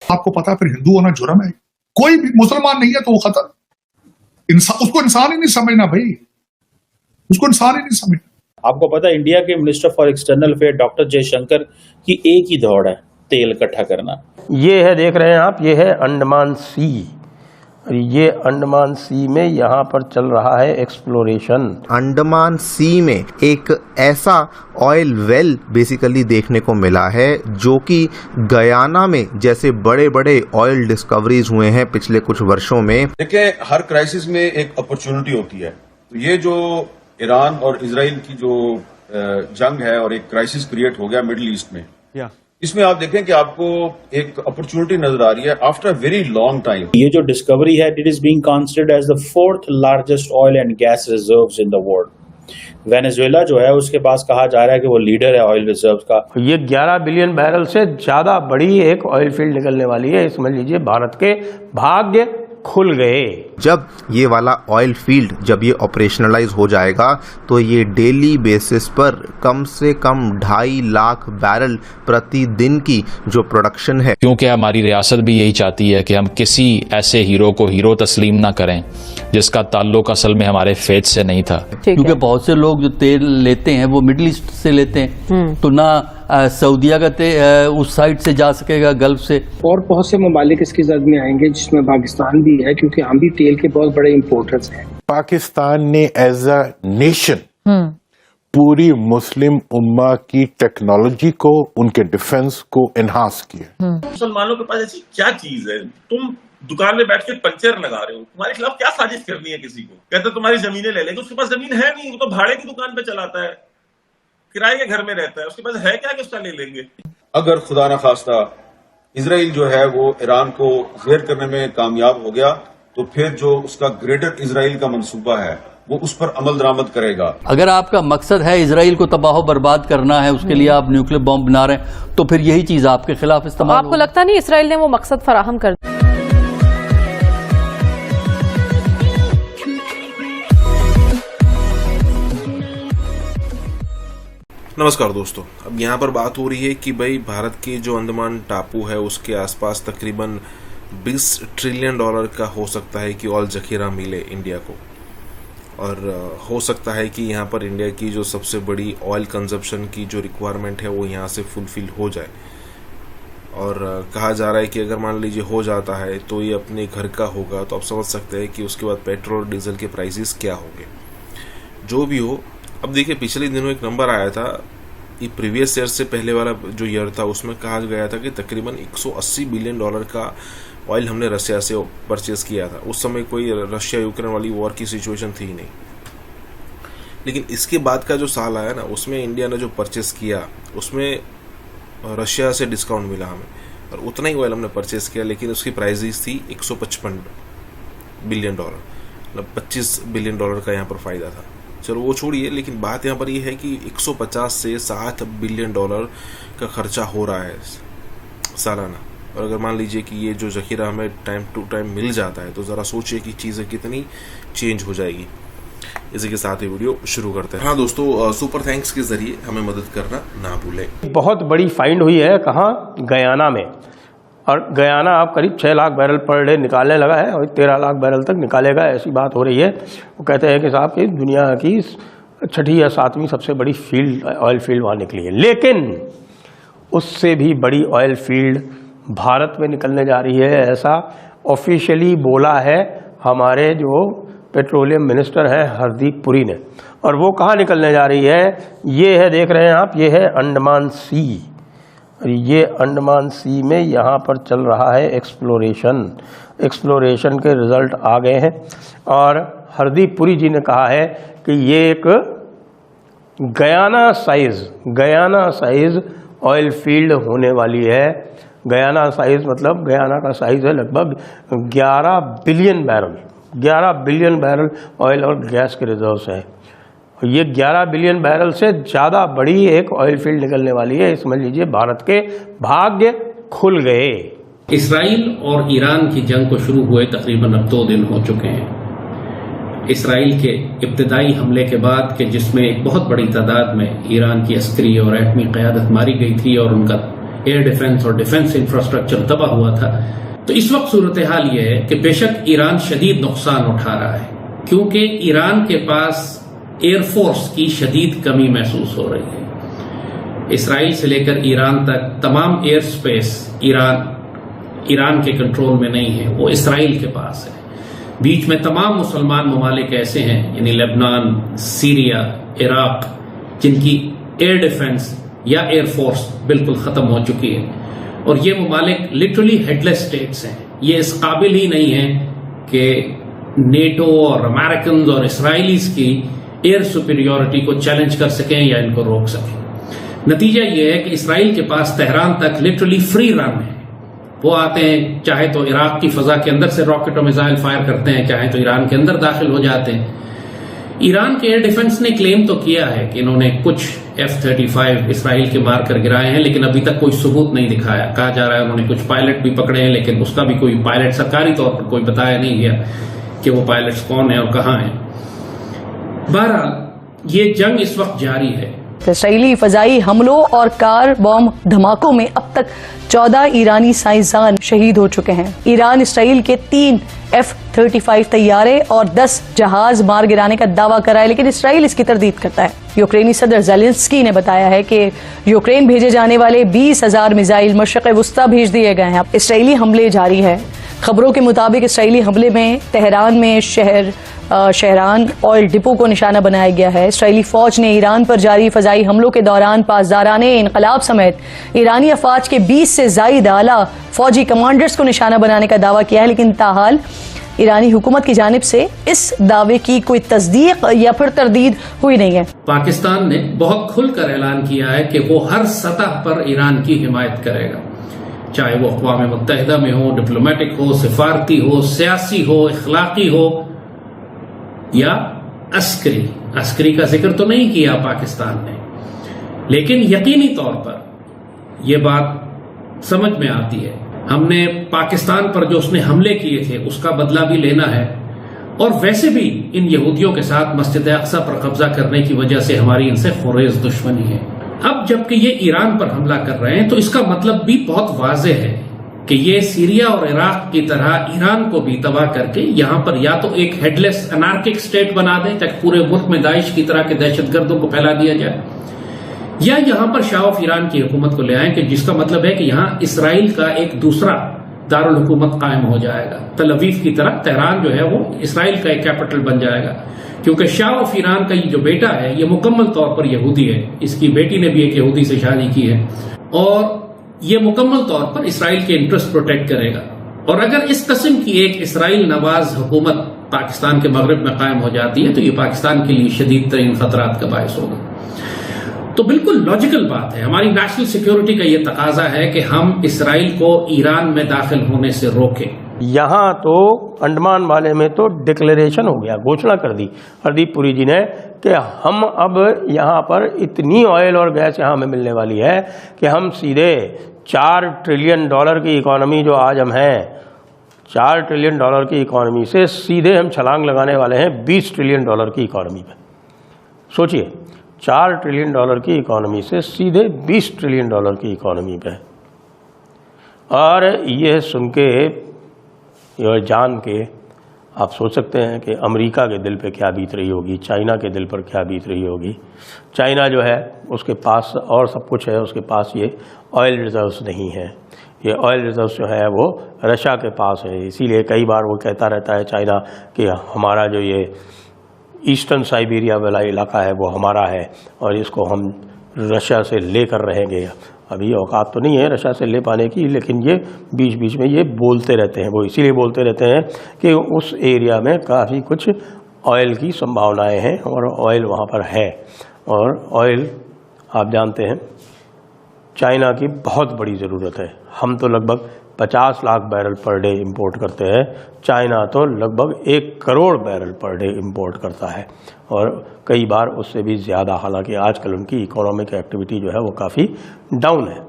आपको पता है फिर हिंदू होना जुर्म है। कोई भी मुसलमान नहीं है तो वो खतर, उसको इंसान ही नहीं समझना भाई, उसको इंसान ही नहीं समझना। आपको पता है इंडिया के minister for external affair doctor Jaishankar की एक ही दौड़ है, तेल इकट्ठा करना। ये है, देख रहे हैं आप, ये है अंडमान सी, और ये अंडमान सी में यहाँ पर चल रहा है एक्सप्लोरेशन। अंडमान सी में एक ऐसा ऑयल वेल बेसिकली देखने को मिला है जो कि गयाना में जैसे बड़े बड़े ऑयल डिस्कवरीज हुए हैं पिछले कुछ वर्षों में। देखिए, हर क्राइसिस में एक अपॉर्चुनिटी होती है। तो ये जो ईरान और इजराइल की जो जंग है और एक क्राइसिस क्रिएट हो गया मिडिल ईस्ट में, इसमें आप देखें कि आपको एक अपॉर्चुनिटी नजर आ रही है आफ्टर वेरी लॉन्ग टाइम। ये जो डिस्कवरी है, it is being considered as the 4th largest oil and gas reserves in the world. Venezuela जो है उसके पास कहा जा रहा है कि वो लीडर है ऑयल रिजर्व्स का। ये 11 बिलियन बैरल से ज्यादा बड़ी एक ऑयल फील्ड निकलने वाली है। समझ लीजिए भारत के भाग्य खुल गए। जब ये वाला ऑयल फील्ड जब ये ऑपरेशनलाइज हो जाएगा तो ये डेली बेसिस पर कम से कम 2.5 लाख बैरल प्रतिदिन की जो प्रोडक्शन है। क्योंकि हमारी रियासत भी यही चाहती है कि हम किसी ऐसे हीरो को हीरो तस्लीम ना करें जिसका ताल्लुक असल में हमारे फेथ से नहीं था। क्योंकि बहुत से लोग जो तेल लेते हैं वो मिडिल ईस्ट से लेते हैं, तो ना सऊदिया का उस साइड से जा सकेगा गल्फ से, और बहुत से ममालिक इसकी जद में आएंगे जिसमें पाकिस्तान भी है, क्योंकि हम भी तेल के बहुत बड़े इंपोर्टर्स हैं। पाकिस्तान ने एज अ नेशन पूरी मुस्लिम उम्मा की टेक्नोलॉजी को, उनके डिफेंस को एनहांस किया। मुसलमानों के पास ऐसी क्या चीज है, तुम दुकान में बैठ के पंचर लगा रहे हो, तुम्हारे खिलाफ क्या साजिश करनी है किसी को? कहते तुम्हारी जमीनें ले लेंगे, उसके पास जमीन है नहीं, वो तो भाड़े की दुकान पे चलाता है, किराए के घर में रहता है, उसके पास है क्या कि उसका ले लेंगे। अगर खुदा न खास्ता इजराइल जो है वो ईरान को जेर करने में कामयाब हो गया तो फिर जो उसका ग्रेटर इजराइल का मंसूबा है वो उस पर अमल दरामद करेगा। अगर आपका मकसद है इजराइल को तबाह बर्बाद करना है, उसके लिए आप न्यूक्लियर बॉम्ब बना रहे हैं, तो फिर यही चीज आपके खिलाफ इस्तेमाल आपको लगता नहीं इसराइल ने वो मकसद फराहम कर दिया? नमस्कार दोस्तों, अब यहाँ पर बात हो रही है कि भाई भारत के जो अंडमान टापू है उसके आसपास तकरीबन 20 ट्रिलियन डॉलर का हो सकता है कि ऑयल जखीरा मिले इंडिया को, और हो सकता है कि यहाँ पर इंडिया की जो सबसे बड़ी ऑयल कंजप्शन की जो रिक्वायरमेंट है वो यहाँ से फुलफिल हो जाए। और कहा जा रहा है कि अगर मान लीजिए हो जाता है तो ये अपने घर का होगा, तो आप समझ सकते हैं कि उसके बाद पेट्रोल और डीजल के प्राइसेस क्या होंगे। जो भी हो, अब देखिए पिछले दिनों एक नंबर आया था, ये प्रीवियस ईयर से पहले वाला जो ईयर था उसमें कहा गया था कि तकरीबन 180 बिलियन डॉलर का ऑयल हमने रशिया से परचेज किया था। उस समय कोई रशिया यूक्रेन वाली वॉर की सिचुएशन थी नहीं, लेकिन इसके बाद का जो साल आया ना उसमें इंडिया ने जो परचेज किया उसमें रशिया से डिस्काउंट मिला हमें, और उतना ही ऑयल हमने परचेज किया, लेकिन उसकी प्राइसेस थी 155 बिलियन डॉलर, मतलब 25 बिलियन डॉलर का यहाँ पर फायदा था। चलो वो छोड़िए, लेकिन बात यहाँ पर ये है कि 150 से 60 बिलियन डॉलर का खर्चा हो रहा है सालाना। और अगर मान लीजिए कि ये जो जखीरा हमें टाइम टू टाइम मिल जाता है तो ज़रा सोचिए कि चीज़ें कितनी चेंज हो जाएगी। इसी के साथ ही वीडियो शुरू करते हैं। हाँ दोस्तों, सुपर थैंक्स के जरिए हमें मदद करना ना भूलें। बहुत बड़ी फाइंड हुई है, कहाँ? गयाना में। और गयाना आप करीब 6 लाख बैरल पर डे निकालने लगा है और 13 लाख बैरल तक निकालेगा, ऐसी बात हो रही है। वो कहते हैं कि साहब कि दुनिया की 6ठी या 7वीं सबसे बड़ी फील्ड, ऑयल फील्ड वहाँ निकली है। लेकिन उससे भी बड़ी ऑयल फील्ड भारत में निकलने जा रही है, ऐसा ऑफिशियली बोला है हमारे जो पेट्रोलियम मिनिस्टर हैं हरदीप पुरी ने। और वो कहाँ निकलने जा रही है? ये है, देख रहे हैं आप, ये है अंडमान सी, और ये अंडमान सी में यहाँ पर चल रहा है एक्सप्लोरेशन के रिजल्ट आ गए हैं। और हरदीप पुरी जी ने कहा है कि ये एक गयाना साइज ऑयल फील्ड होने वाली है। गयाना साइज मतलब गयाना का साइज है लगभग 11 बिलियन बैरल ऑयल और गैस के रिजर्व्स हैं। ये 11 बिलियन बैरल से ज़्यादा बड़ी एक ऑयल फील्ड निकलने वाली है। समझ लीजिए भारत के भाग्य खुल गए। इसराइल और ईरान की जंग को शुरू हुए तकरीबन अब 2 दिन हो चुके हैं। इसराइल के इब्तदाई हमले के बाद के जिसमें एक बहुत बड़ी तादाद में ईरान की अस्करी और एटमी क़यादत मारी गई थी और उनका एयर डिफेंस और डिफेंस इंफ्रास्ट्रक्चर तबाह हुआ था। तो इस वक्त सूरत हाल यह है कि बेशक ईरान शदीद नुकसान उठा रहा है, क्योंकि ईरान के पास एयरफोर्स की शदीद कमी महसूस हो रही है। इसराइल से लेकर ईरान तक तमाम एयर स्पेस ईरान के कंट्रोल में नहीं है, वो इसराइल के पास है। बीच में तमाम मुसलमान ममालिक ऐसे हैं, यानी लेबनान, सीरिया, इराक, जिनकी एयर डिफेंस या एयरफोर्स बिल्कुल ख़त्म हो चुकी है, और ये ममालिक लिटरली हेडलेस स्टेट्स हैं। ये इस काबिल ही नहीं है कि नेटो और अमेरिकन और इसराइलीज की एयर सुपीरियोरिटी को चैलेंज कर सकें या इनको रोक सकें। नतीजा ये है कि इसराइल के पास तेहरान तक लिटरली फ्री रन है। वो आते हैं, चाहे तो इराक की फजा के अंदर से रॉकेट और मिसाइल फायर करते हैं, चाहे तो ईरान के अंदर दाखिल हो जाते हैं। ईरान के एयर डिफेंस ने क्लेम तो किया है कि इन्होंने कुछ F-35 इसराइल के मार कर गिराए हैं, लेकिन अभी तक कोई सबूत नहीं दिखाया। कहा जा रहा है उन्होंने कुछ पायलट भी पकड़े हैं, लेकिन उसका भी कोई पायलट सरकारी तौर पर कोई बताया नहीं गया कि वो पायलट्स कौन है और कहाँ हैं। बहरहाल ये जंग इस वक्त जारी है। इसराइली फजाई हमलों और कार बम धमाकों में अब तक 14 ईरानी साइंसदान शहीद हो चुके हैं। ईरान इसराइल के 3 F-35 तैयारे और 10 जहाज मार गिराने का दावा करा है, लेकिन इसराइल इसकी तरदीद करता है। यूक्रेनी सदर ज़ेलेंस्की ने बताया है कि यूक्रेन भेजे जाने वाले 20,000 मिसाइल मशरिक़ वुस्ता भेज दिए गए हैं। इसराइली हमले जारी है। खबरों के मुताबिक इसराइली हमले में तेहरान में शहरान ऑयल डिपो को निशाना बनाया गया है। इसराइली फौज ने ईरान पर जारी फजाई हमलों के दौरान पासदाराने इनकलाब समेत ईरानी अफवाज के 20 से ज्यादा आला फौजी कमांडर्स को निशाना बनाने का दावा किया है, लेकिन ताहाल ईरानी हुकूमत की जानिब से इस दावे की कोई तस्दीक या फिर तरदीद हुई नहीं है। पाकिस्तान ने बहुत खुलकर ऐलान किया है कि वो हर सतह पर ईरान की हिमायत करेगा, चाहे वो अक़वाम मुत्तहिदा में हो, डिप्लोमेटिक हो, सिफारती हो, सियासी हो, इखलाकी हो या अस्करी का जिक्र तो नहीं किया पाकिस्तान ने, लेकिन यकीनी तौर पर यह बात समझ में आती है। हमने पाकिस्तान पर जो उसने हमले किए थे उसका बदला भी लेना है, और वैसे भी इन यहूदियों के साथ मस्जिद अक़सा पर कब्जा करने की वजह से हमारी इनसे खुरेज दुश्मनी है। अब जबकि ये ईरान पर हमला कर रहे हैं तो इसका मतलब भी बहुत वाज़ेह है कि ये सीरिया और इराक की तरह ईरान को भी तबाह करके यहाँ पर या तो एक हेडलेस अनार्किक स्टेट बना दें ताकि पूरे मुल्क में दाइश की तरह के दहशतगर्दों को फैला दिया जाए, या यहाँ पर शाह ऑफ ईरान की हुकूमत को ले आए कि जिसका मतलब है कि यहाँ इसराइल का एक दूसरा दारुल हुकूमत कायम हो जाएगा। तल अवीव की तरह तेहरान जो है वो इसराइल का एक कैपिटल बन जाएगा, क्योंकि शाह ऑफ ईरान का ये जो बेटा है ये मुकम्मल तौर पर यहूदी है। इसकी बेटी ने भी एक यहूदी से शादी की है, और ये मुकम्मल तौर पर इसराइल के इंटरेस्ट प्रोटेक्ट करेगा। और अगर इस किस्म की एक इसराइल नवाज हुकूमत पाकिस्तान के मगरब में कायम हो जाती है तो ये पाकिस्तान के लिए शदीद तरीन खतरात का बायस होगा। तो बिल्कुल लॉजिकल बात है, हमारी नेशनल सिक्योरिटी का ये तकाजा है कि हम इसराइल को ईरान में दाखिल होने से रोकें। यहाँ तो अंडमान वाले में तो डिक्लेरेशन हो गया, घोषणा कर दी हरदीप पुरी जी ने कि हम अब यहाँ पर इतनी ऑयल और गैस यहाँ में मिलने वाली है कि हम सीधे $4 ट्रिलियन की इकॉनमी जो आज हम हैं, $4 ट्रिलियन की इकॉनमी से सीधे हम छलांग लगाने वाले हैं $20 ट्रिलियन की इकॉनमी पे। सोचिए, $4 ट्रिलियन की इकॉनमी से सीधे $20 ट्रिलियन की इकॉनमी पे। और ये सुन के और जान के आप सोच सकते हैं कि अमेरिका के दिल पे क्या बीत रही होगी, चाइना के दिल पर क्या बीत रही होगी। चाइना जो है उसके पास और सब कुछ है, उसके पास ये ऑयल रिजर्व्स नहीं है। ये ऑयल रिजर्व्स जो है वो रशिया के पास है, इसीलिए कई बार वो कहता रहता है चाइना कि हमारा जो ये ईस्टर्न साइबेरिया वाला इलाका है वो हमारा है और इसको हम रशिया से लेकर रहेंगे। अभी औकात तो नहीं है रशिया से ले पाने की, लेकिन ये बीच बीच में ये बोलते रहते हैं। वो इसीलिए बोलते रहते हैं कि उस एरिया में काफ़ी कुछ ऑयल की संभावनाएं हैं और ऑयल वहाँ पर है। और ऑयल आप जानते हैं चाइना की बहुत बड़ी ज़रूरत है। हम तो लगभग 50 lakh barrel per day import करते हैं, चाइना तो लगभग 1 crore barrel per day import करता है और कई बार उससे भी ज़्यादा। हालांकि आजकल उनकी इकोनॉमिक एक्टिविटी जो है वो काफ़ी डाउन है।